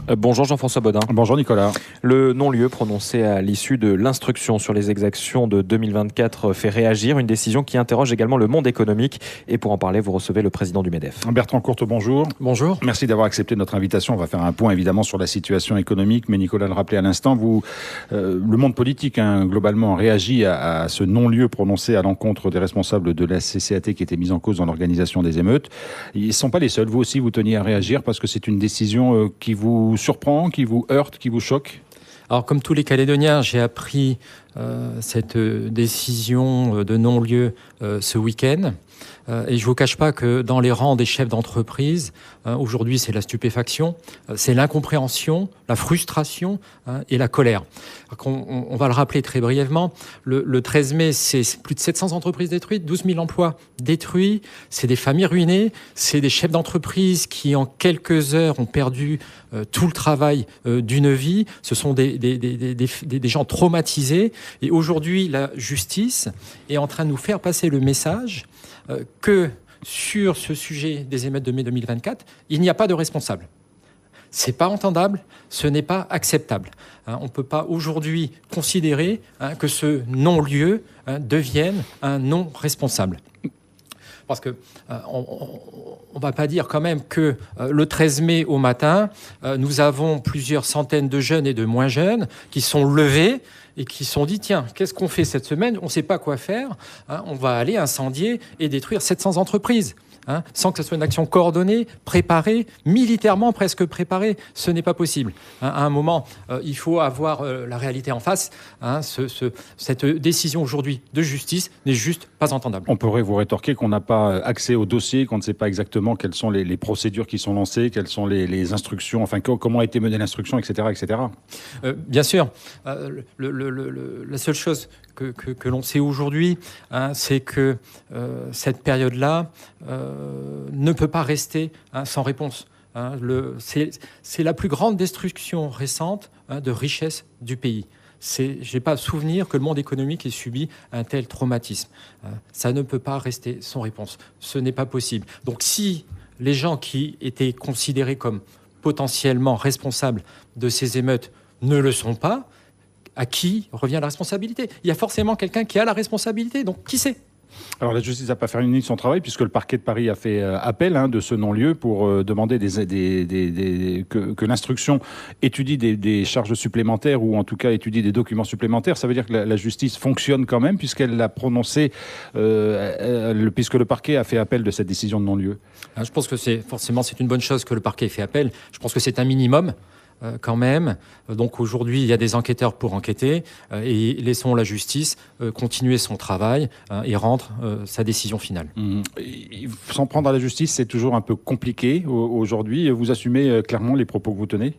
Bonjour Jean-François Bodin. Bonjour Nicolas. Le non-lieu prononcé à l'issue de l'instruction sur les exactions de 2024 fait réagir, une décision qui interroge également le monde économique. Et pour en parler, vous recevez le président du MEDEF. Bertrand Courte, bonjour. Bonjour. Merci d'avoir accepté notre invitation. On va faire un point évidemment sur la situation économique, mais Nicolas le rappelait à l'instant, le monde politique globalement réagit à ce non-lieu prononcé à l'encontre des responsables de la CCAT qui étaient mis en cause dans l'organisation des émeutes. Ils ne sont pas les seuls. Vous aussi, vous teniez à réagir parce que c'est une décision qui vous surprend, qui vous heurte, qui vous choque? Alors, comme tous les Calédoniens, j'ai appris cette décision de non-lieu ce week-end. Et je ne vous cache pas que dans les rangs des chefs d'entreprise, aujourd'hui c'est la stupéfaction, c'est l'incompréhension, la frustration et la colère. On va le rappeler très brièvement, le 13 mai, c'est plus de 700 entreprises détruites, 12 000 emplois détruits, c'est des familles ruinées, c'est des chefs d'entreprise qui en quelques heures ont perdu tout le travail d'une vie, ce sont des gens traumatisés. Et aujourd'hui, la justice est en train de nous faire passer le message que sur ce sujet des émeutes de mai 2024, il n'y a pas de responsable. Ce n'est pas entendable, ce n'est pas acceptable. On ne peut pas aujourd'hui considérer que ce non-lieu devienne un non-responsable. Parce que on va pas dire quand même que le 13 mai au matin, nous avons plusieurs centaines de jeunes et de moins jeunes qui sont levés et qui se sont dit, tiens, qu'est-ce qu'on fait cette semaine? On ne sait pas quoi faire. On va aller incendier et détruire 700 entreprises. Sans que ce soit une action coordonnée, préparée, militairement presque préparée. Ce n'est pas possible. À un moment, il faut avoir la réalité en face. Cette décision aujourd'hui de justice n'est juste pas entendable. On pourrait vous rétorquer qu'on n'a pas accès au dossier, qu'on ne sait pas exactement quelles sont les procédures qui sont lancées, quelles sont les instructions, enfin comment a été menée l'instruction, etc. etc. Bien sûr. La seule chose que l'on sait aujourd'hui, c'est que cette période-là ne peut pas rester sans réponse. C'est la plus grande destruction récente de richesse du pays. Je n'ai pas souvenir que le monde économique ait subi un tel traumatisme. Ça ne peut pas rester sans réponse. Ce n'est pas possible. Donc si les gens qui étaient considérés comme potentiellement responsables de ces émeutes ne le sont pas, à qui revient la responsabilité? Il y a forcément quelqu'un qui a la responsabilité, donc qui c'est? Alors la justice n'a pas fini son travail puisque le parquet de Paris a fait appel de ce non-lieu pour demander que l'instruction étudie des charges supplémentaires ou en tout cas étudie des documents supplémentaires. Ça veut dire que la justice fonctionne quand même puisqu'elle l'a prononcé, puisque le parquet a fait appel de cette décision de non-lieu. Je pense que c'est une bonne chose que le parquet ait fait appel. Je pense que c'est un minimum. Quand même. Donc aujourd'hui, il y a des enquêteurs pour enquêter et laissons la justice continuer son travail et rendre sa décision finale. S'en prendre à la justice, c'est toujours un peu compliqué aujourd'hui. Vous assumez clairement les propos que vous tenez ?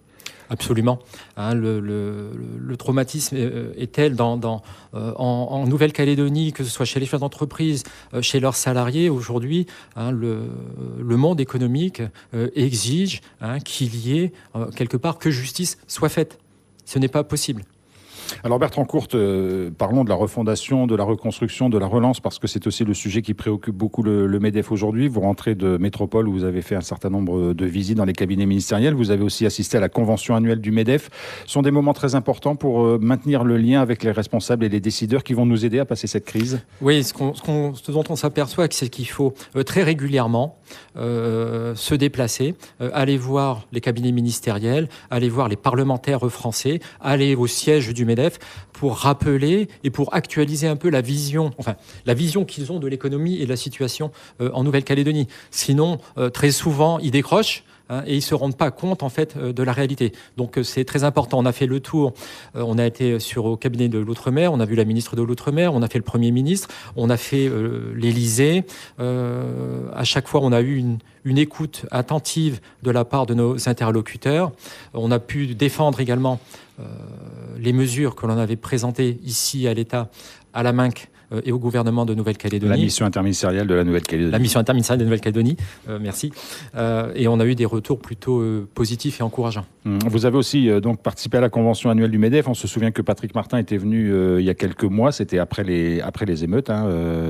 Absolument. Le traumatisme est tel en Nouvelle-Calédonie, que ce soit chez les chefs d'entreprise, chez leurs salariés. Aujourd'hui, le monde économique exige qu'il y ait quelque part que justice soit faite. Ce n'est pas possible. Alors Bertrand Courte, parlons de la refondation, de la reconstruction, de la relance, parce que c'est aussi le sujet qui préoccupe beaucoup le MEDEF aujourd'hui. Vous rentrez de métropole où vous avez fait un certain nombre de visites dans les cabinets ministériels. Vous avez aussi assisté à la convention annuelle du MEDEF. Ce sont des moments très importants pour maintenir le lien avec les responsables et les décideurs qui vont nous aider à passer cette crise. Oui, ce dont on s'aperçoit, c'est qu'il faut très régulièrement se déplacer, aller voir les cabinets ministériels, aller voir les parlementaires français, aller au siège du MEDEF pour rappeler et pour actualiser un peu la vision qu'ils ont de l'économie et de la situation en Nouvelle-Calédonie. Sinon, très souvent, ils décrochent. Et ils ne se rendent pas compte en fait de la réalité. Donc c'est très important. On a fait le tour, on a été au cabinet de l'Outre-mer, on a vu la ministre de l'Outre-mer, on a fait le Premier ministre, on a fait l'Élysée. À chaque fois, on a eu une écoute attentive de la part de nos interlocuteurs. On a pu défendre également les mesures que l'on avait présentées ici à l'État, à la MINC, et au gouvernement de Nouvelle-Calédonie. La mission interministérielle de la Nouvelle-Calédonie. La mission interministérielle de Nouvelle-Calédonie, merci. Et on a eu des retours plutôt positifs et encourageants. Vous avez aussi donc participé à la convention annuelle du MEDEF. On se souvient que Patrick Martin était venu il y a quelques mois, c'était après les émeutes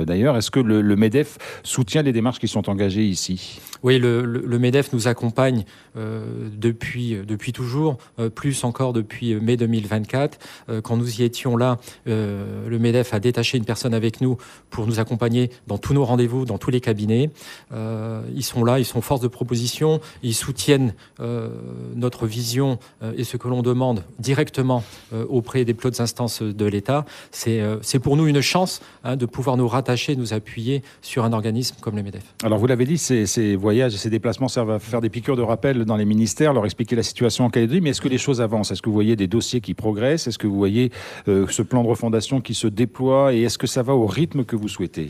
d'ailleurs. Est-ce que le MEDEF soutient les démarches qui sont engagées ici ? Oui, le MEDEF nous accompagne depuis toujours, plus encore depuis mai 2024. Quand nous y étions là, le MEDEF a détaché une personne avec nous pour nous accompagner dans tous nos rendez-vous, dans tous les cabinets. Ils sont là, ils sont force de proposition, ils soutiennent notre vision et ce que l'on demande directement auprès des plus hautes instances de l'État. C'est pour nous une chance de pouvoir nous rattacher, nous appuyer sur un organisme comme le MEDEF. Alors vous l'avez dit, ces voyages et ces déplacements servent à faire des piqûres de rappel dans les ministères, leur expliquer la situation en Calédonie, mais est-ce que les choses avancent ? Est-ce que vous voyez des dossiers qui progressent ? Est-ce que vous voyez ce plan de refondation qui se déploie ? Et est-ce que ça va au rythme que vous souhaitez ?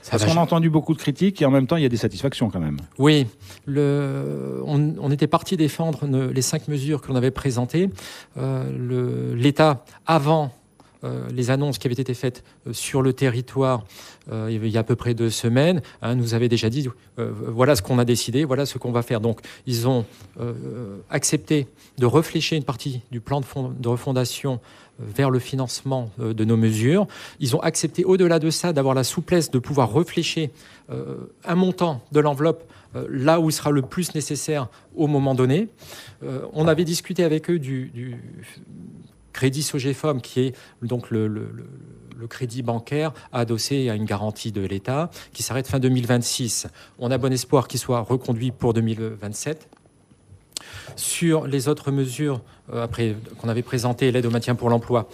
Parce qu'on a entendu beaucoup de critiques et en même temps, il y a des satisfactions quand même. Oui, on était parti défendre les 5 mesures que l'on avait présentées. L'État, avant les annonces qui avaient été faites sur le territoire il y a à peu près 2 semaines, nous avait déjà dit voilà ce qu'on a décidé, voilà ce qu'on va faire. Donc ils ont accepté de réfléchir une partie du plan de refondation vers le financement de nos mesures. Ils ont accepté au-delà de ça d'avoir la souplesse de pouvoir réfléchir un montant de l'enveloppe là où il sera le plus nécessaire au moment donné. On avait discuté avec eux du crédit Sogefom, qui est donc le crédit bancaire adossé à une garantie de l'État, qui s'arrête fin 2026. On a bon espoir qu'il soit reconduit pour 2027. Sur les autres mesures après qu'on avait présentées, l'aide au maintien pour l'emploi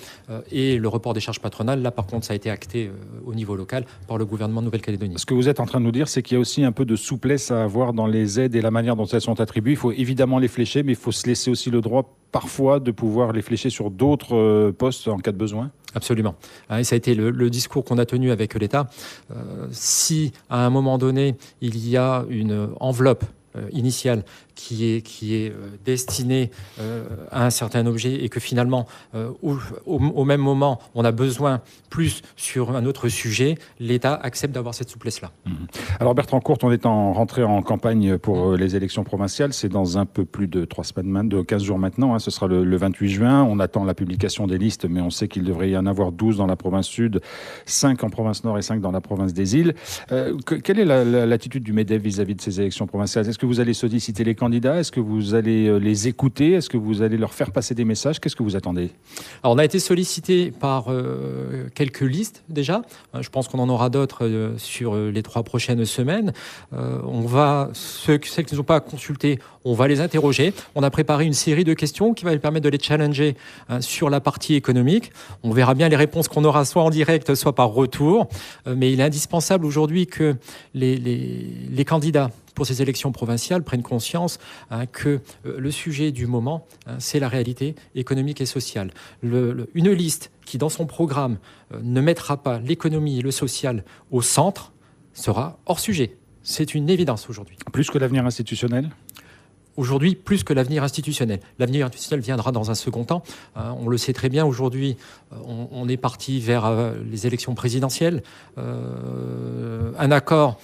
et le report des charges patronales, là par contre ça a été acté au niveau local par le gouvernement de Nouvelle-Calédonie. Ce que vous êtes en train de nous dire, c'est qu'il y a aussi un peu de souplesse à avoir dans les aides et la manière dont elles sont attribuées. Il faut évidemment les flécher, mais il faut se laisser aussi le droit parfois de pouvoir les flécher sur d'autres postes en cas de besoin. Absolument. Et ça a été le discours qu'on a tenu avec l'État. Si à un moment donné, il y a une enveloppe initiale qui est destinée à un certain objet et que finalement, au même moment, on a besoin plus sur un autre sujet, l'État accepte d'avoir cette souplesse-là. Alors Bertrand Courte, on est rentré en campagne pour les élections provinciales. C'est dans un peu plus de 3 semaines, de 15 jours maintenant. Ce sera le 28 juin. On attend la publication des listes, mais on sait qu'il devrait y en avoir 12 dans la province sud, 5 en province nord et 5 dans la province des îles. Quelle est l'attitude du MEDEF vis-à-vis de ces élections provinciales ? Est-ce que vous allez solliciter les candidats ? Est-ce que vous allez les écouter ? Est-ce que vous allez leur faire passer des messages ? Qu'est-ce que vous attendez ? Alors, on a été sollicité par quelques listes déjà. Je pense qu'on en aura d'autres sur les 3 prochaines semaines. Celles qui ne sont pas consultées, on va les interroger. On a préparé une série de questions qui va nous permettre de les challenger sur la partie économique. On verra bien les réponses qu'on aura soit en direct, soit par retour. Mais il est indispensable aujourd'hui que les candidats pour ces élections provinciales prennent conscience que le sujet du moment, c'est la réalité économique et sociale. Une liste qui, dans son programme, ne mettra pas l'économie et le social au centre sera hors sujet. C'est une évidence aujourd'hui. Plus que l'avenir institutionnel ? Aujourd'hui, plus que l'avenir institutionnel. L'avenir institutionnel viendra dans un second temps. On le sait très bien, aujourd'hui, on est parti vers les élections présidentielles. Un accord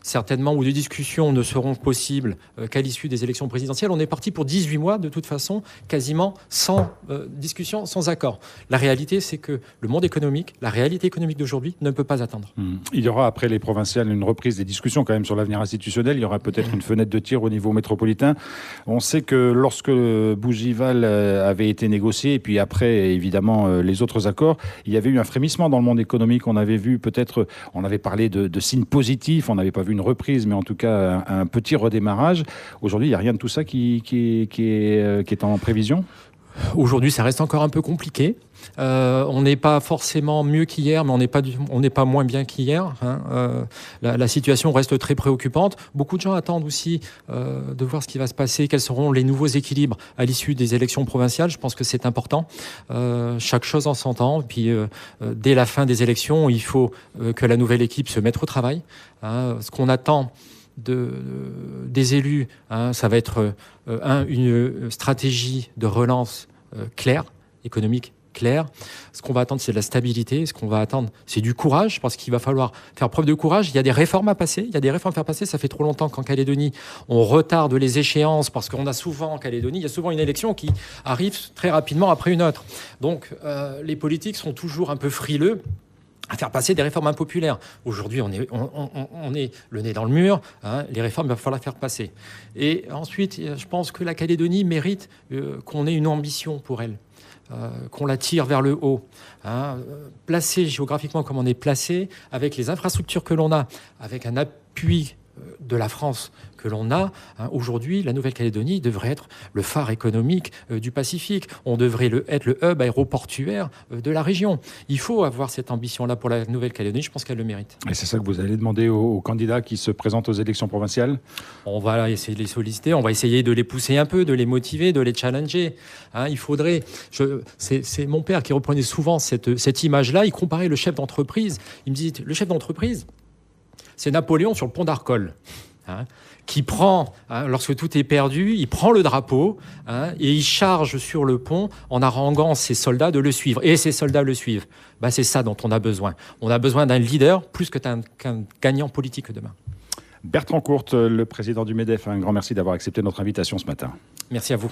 certainement, où des discussions ne seront possibles qu'à l'issue des élections présidentielles. On est parti pour 18 mois, de toute façon, quasiment sans discussion, sans accord. La réalité, c'est que le monde économique, la réalité économique d'aujourd'hui ne peut pas attendre. Il y aura, après les provinciales, une reprise des discussions quand même sur l'avenir institutionnel. Il y aura peut-être une fenêtre de tir au niveau métropolitain. On sait que lorsque Bougival avait été négocié, et puis après, évidemment, les autres accords, il y avait eu un frémissement dans le monde économique. On avait vu peut-être, on avait parlé de signes positifs, on n'avait pas vu une reprise, mais en tout cas un petit redémarrage. Aujourd'hui, il n'y a rien de tout ça qui est en prévision ? Aujourd'hui, ça reste encore un peu compliqué. On n'est pas forcément mieux qu'hier, mais on n'est pas moins bien qu'hier. La situation reste très préoccupante. Beaucoup de gens attendent aussi de voir ce qui va se passer, quels seront les nouveaux équilibres à l'issue des élections provinciales. Je pense que c'est important. Chaque chose en son temps. Puis, dès la fin des élections, il faut que la nouvelle équipe se mette au travail. Ce qu'on attend des élus, ça va être une stratégie de relance claire, économique, clair. Ce qu'on va attendre, c'est de la stabilité. Ce qu'on va attendre, c'est du courage, parce qu'il va falloir faire preuve de courage. Il y a des réformes à passer. Il y a des réformes à faire passer. Ça fait trop longtemps qu'en Calédonie, on retarde les échéances, parce qu'on a souvent, en Calédonie, il y a souvent une élection qui arrive très rapidement après une autre. Donc, les politiques sont toujours un peu frileux à faire passer des réformes impopulaires. Aujourd'hui, on est le nez dans le mur. Les réformes, il va falloir faire passer. Et ensuite, je pense que la Calédonie mérite qu'on ait une ambition pour elle. Qu'on la tire vers le haut. Placée géographiquement comme on est placé, avec les infrastructures que l'on a, avec un appui de la France que l'on a, aujourd'hui, la Nouvelle-Calédonie devrait être le phare économique du Pacifique. On devrait être le hub aéroportuaire de la région. Il faut avoir cette ambition-là pour la Nouvelle-Calédonie. Je pense qu'elle le mérite. Et c'est ça que vous allez demander aux candidats qui se présentent aux élections provinciales? On va essayer de les solliciter, on va essayer de les pousser un peu, de les motiver, de les challenger. Il faudrait... C'est mon père qui reprenait souvent cette image-là. Il comparait le chef d'entreprise. Il me disait, le chef d'entreprise, c'est Napoléon sur le pont d'Arcole, qui prend, lorsque tout est perdu, il prend le drapeau et il charge sur le pont en haranguant ses soldats de le suivre. Et ces soldats le suivent. C'est ça dont on a besoin. On a besoin d'un leader plus qu'un gagnant politique demain. Bertrand Courte, le président du MEDEF, un grand merci d'avoir accepté notre invitation ce matin. Merci à vous.